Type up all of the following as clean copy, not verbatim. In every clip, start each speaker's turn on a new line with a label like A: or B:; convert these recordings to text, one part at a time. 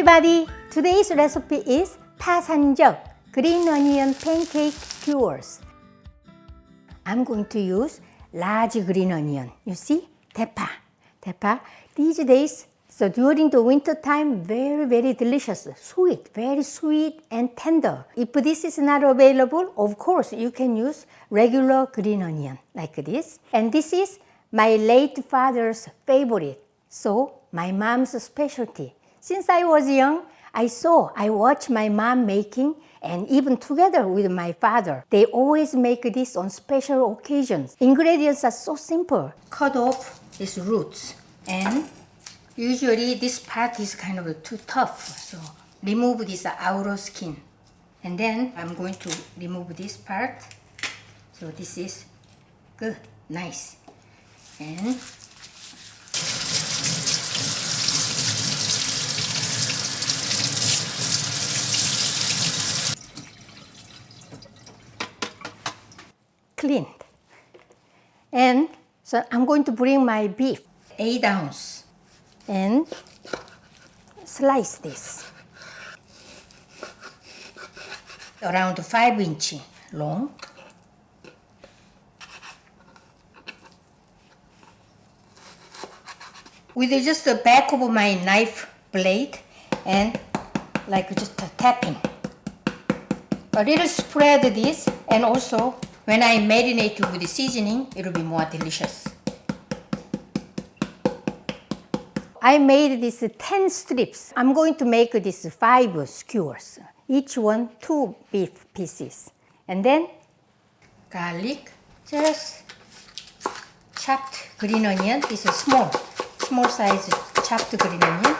A: everybody! Today's recipe is Pasanjeok, green onion pancake skewers. I'm going to use large green onion. You see? Tepa. These days, so during the winter time, very delicious. Sweet, very sweet and tender. If this is not available, of course, you can use regular green onion like this. And this is my late father's favorite. So, my mom's specialty. Since I was young, I watched my mom making, and even together with my father, they always make this on special occasions. Ingredients are so simple. Cut off its roots, and usually this part is kind of too tough, so remove this outer skin. And then I'm going to remove this part. So this is good, nice. And cleaned. And so I'm going to bring my beef, 8 ounce, and slice this. Around 5 inch long. With just the back of my knife blade and like just tapping. A little spread this, and also when I marinate with the seasoning, it will be more delicious. I made this 10 strips. I'm going to make this 5 skewers. Each one 2 beef pieces. And then garlic, just chopped green onion. This is small size chopped green onion.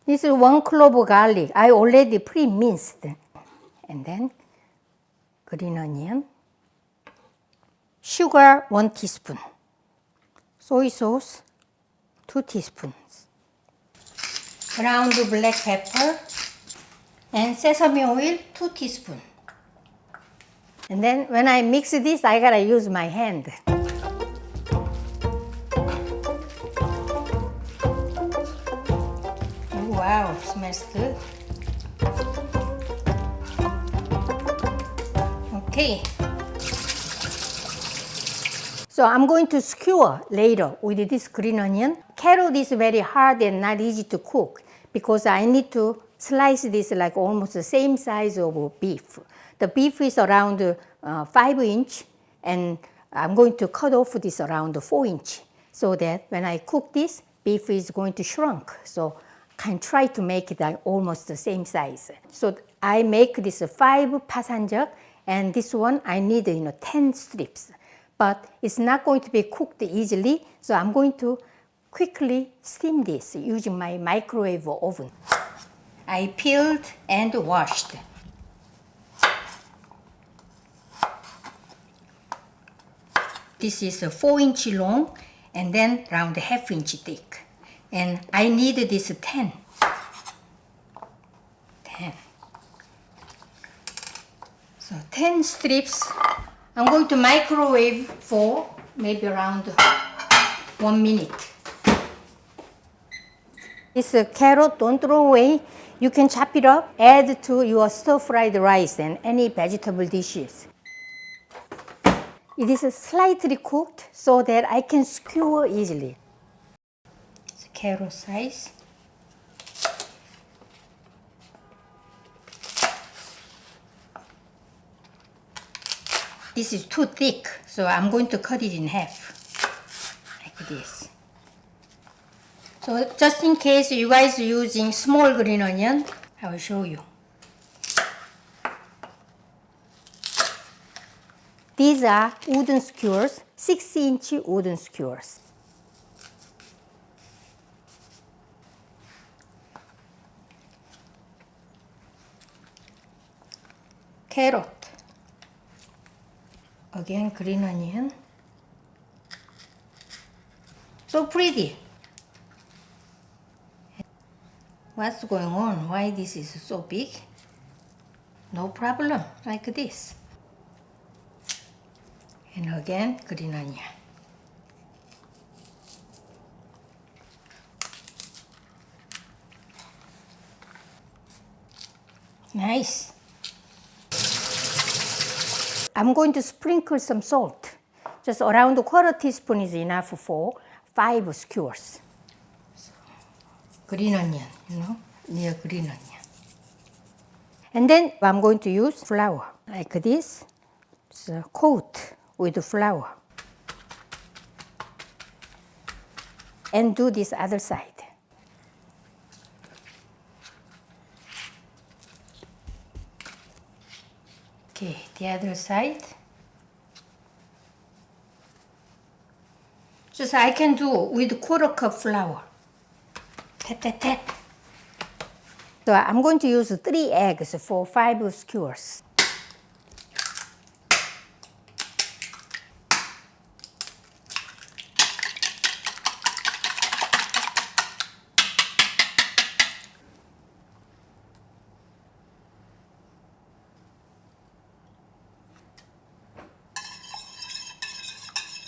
A: This is 1 clove of garlic. I already pre-minced. And then green onion, sugar 1 teaspoon, soy sauce 2 teaspoons, ground black pepper, and sesame oil 2 teaspoons. And then when I mix this, I gotta use my hand. Oh, wow, smells good. Okay. So I'm going to skewer later with this green onion. Carrot is very hard and not easy to cook because I need to slice this like almost the same size of beef. The beef is around 5 inch, and I'm going to cut off this around 4 inch so that when I cook this, beef is going to shrink. So I can try to make it like almost the same size. So I make this 5 pasanjeok. And this one, I need 10 strips. But it's not going to be cooked easily, so I'm going to quickly steam this using my microwave oven. I peeled and washed. This is 4 inch long and then around ½ inch thick. And I need this 10. So 10 strips. I'm going to microwave for maybe around 1 minute. This carrot, don't throw away. You can chop it up, add to your stir-fried rice and any vegetable dishes. It is slightly cooked so that I can skewer easily. It's carrot size. This is too thick, so I'm going to cut it in half, like this. So just in case you guys are using small green onion, I will show you. These are wooden skewers, 6 inch wooden skewers. Carrot. Again, green onion. So pretty. What's going on? Why this is so big? No problem, like this. And again, green onion. Nice. I'm going to sprinkle some salt. Just around a quarter teaspoon is enough for 5 skewers. Green onion, near green onion. And then I'm going to use flour like this. So coat with flour. And do this other side. Okay, the other side. Just I can do with quarter cup flour. Tap, tap, tap. So I'm going to use 3 eggs for 5 skewers.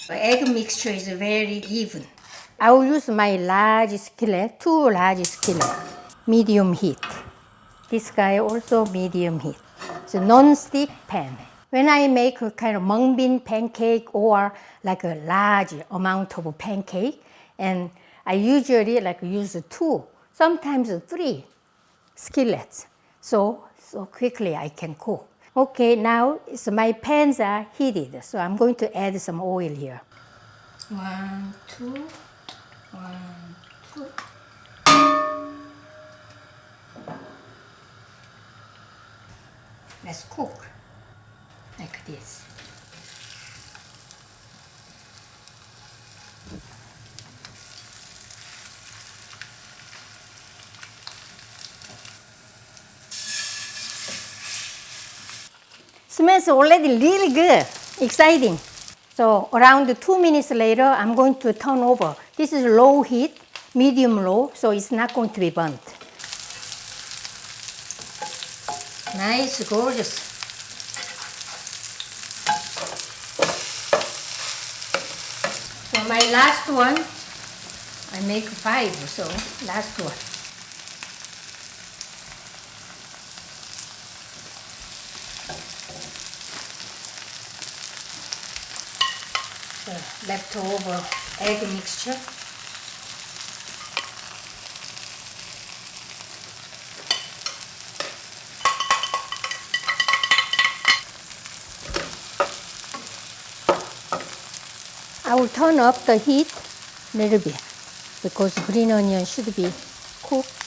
A: The egg mixture is very even. I will use my large skillet, 2 large skillets, medium heat. This guy also medium heat. It's a non-stick pan. When I make a kind of mung bean pancake or like a large amount of pancake, and I usually like use 2, sometimes 3 skillets. So quickly I can cook. Okay, now my pans are heated, so I'm going to add some oil here. 1, 2, 1, 2. Let's cook like this. Smells already really good, exciting. So around 2 minutes later, I'm going to turn over. This is low heat, medium low, so it's not going to be burnt. Nice, gorgeous. So my last one, I make 5, so last one. Leftover egg mixture. I will turn up the heat a little bit because green onion should be cooked.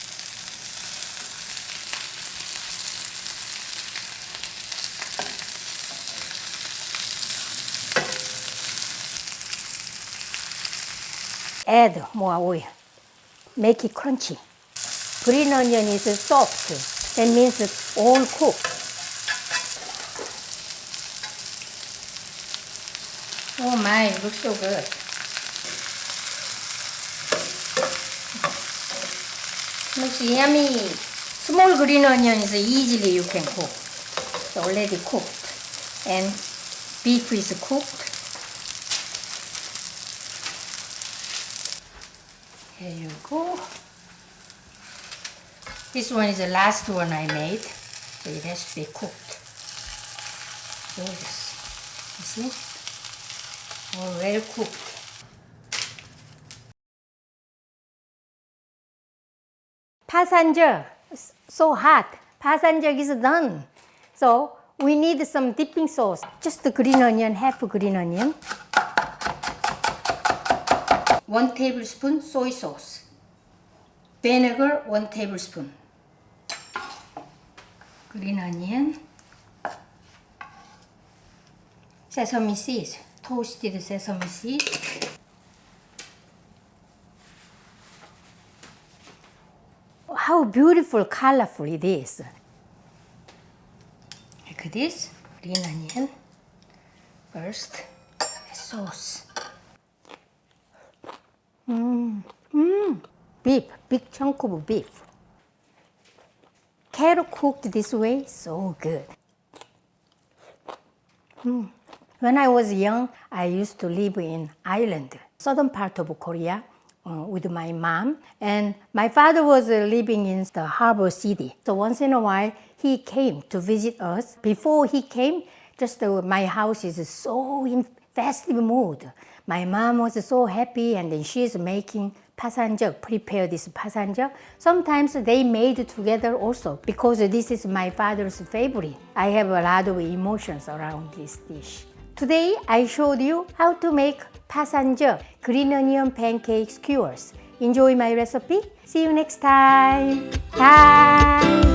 A: Add more oil. Make it crunchy. Green onion is soft. That means it's all cooked. Oh my, it looks so good. Looks yummy. Small green onions easily you can cook. It's already cooked. And beef is cooked. Here you go. This one is the last one I made, so it has to be cooked. Gorgeous. You see? All well cooked. Pasanjeok, so hot. Pasanjeok is done. So we need some dipping sauce. Just the green onion, half green onion. 1 tablespoon soy sauce. Vinegar, 1 tablespoon. Green onion. Sesame seeds, toasted sesame seeds. How beautiful, colorful it is. Like this, green onion. First, sauce. Beef, big chunk of beef. Carrot cooked this way, so good. When I was young, I used to live in Ireland, southern part of Korea. with my mom. And my father was living in the harbor city. So once in a while, he came to visit us. Before he came, just my house is so in festive mood. My mom was so happy, and then she's making pasanjeok, prepare this pasanjeok. Sometimes they made together also because this is my father's favorite. I have a lot of emotions around this dish. Today I showed you how to make pasanjeok, green onion pancake skewers. Enjoy my recipe. See you next time. Bye.